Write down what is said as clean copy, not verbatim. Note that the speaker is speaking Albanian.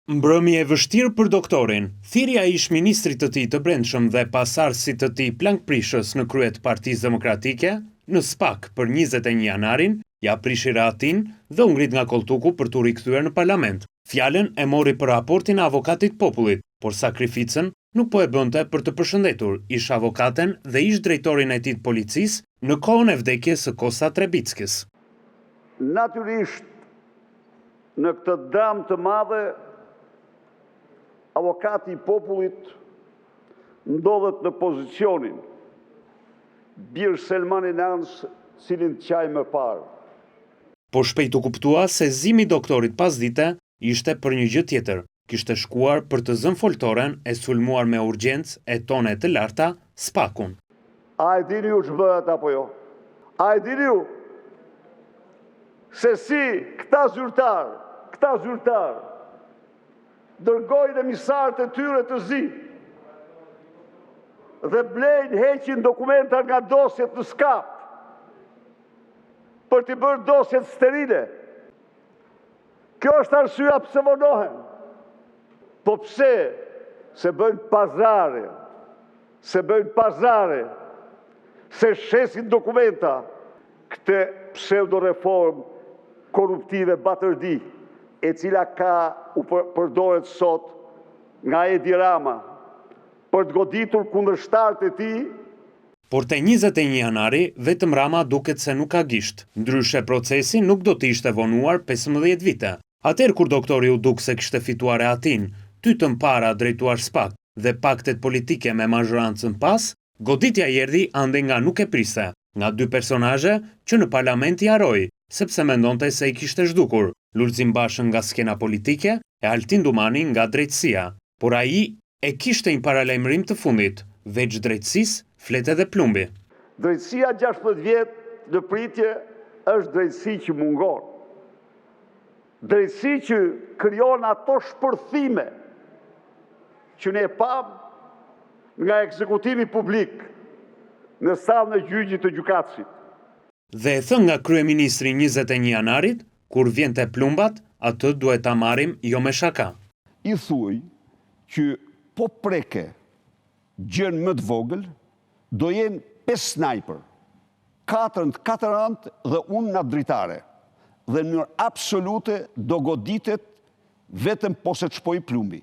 Mbrëmje e vështirë për doktorin, thirrja e ish-ministrit të tij të brendshëm dhe pasardhësit të tij Plank Prishës në krye të Partisë Demokratike, në SPAK për 21 janarin, ja prishi rahatin dhe u ngrit nga koltuku për t'u rikthyer në parlament. Fjalën e mori për raportin e avokatit popullit, por sakrificën nuk po e bënte për të përshëndetur ish avokaten dhe ish drejtorin e tij të policisë në kohën e vdekjes së Kosta Trebickis. Natyrisht, në këtë dramë të madhe, avokati i popullit ndodhet në pozicionin Bir Selmani Nans, cilin qaj më parë. Po shpejt u kuptua se zimi i doktorit pas dite ishte për një gjë tjetër. Kishte shkuar për të zënë foltoren e sulmuar me urgjencë e tone të larta SPAK-un. A e dini ju që bëhet apo jo? A e dini ju se si këta zyrtar dërgojnë emisarët e tyre të zi dhe blejnë heqin dokumenta nga dosjet në skap për t'i bërë dosjet sterile. Kjo është arsyeja pse vonohen. Po pse? Se bëjnë pazare, se shesin dokumenta. Këtë pseudo-reform korruptive batërdi, e cila u përdoret sot nga Edi Rama për të goditur kundërshtarët e tij. Por te 21 janari, vetëm Rama duket se nuk ka gisht, ndryshe procesi nuk do të ishte vonuar 15 vite. Atëherë kur doktori u duk se kishte fituar rehatin, tytën para drejtuar SPAK dhe paktet politike me mazhorancën pas, goditja erdhi ande nga nuk e priste, nga dy personazhe që në parlament i haroi, sepse mendonte se i kishte zhdukur, Lulzim Bashën nga skena politike e Altin Dumani nga drejtësia. Por ai e kishte një paralajmërim të fundit, veç drejtësisë flet edhe plumbi. Drejtësia 16 vjet në pritje është drejtësi që mungon. Drejtësi që krijon ato shpërthime që ne pam nga ekzekutimi publik në sallën e gjyqit të gjykatësit. Dhe e thënë nga kryeministri 21 janarit, kur vjen te plumbat, atë duhet ta marrim jo me shaka. I thuj që po preke gjën më të vogël, do jenë 5 snajper, 4 në 4 anë dhe unë në dritare. Dhe në absolute do goditet vetëm po se të shpoj plumbi.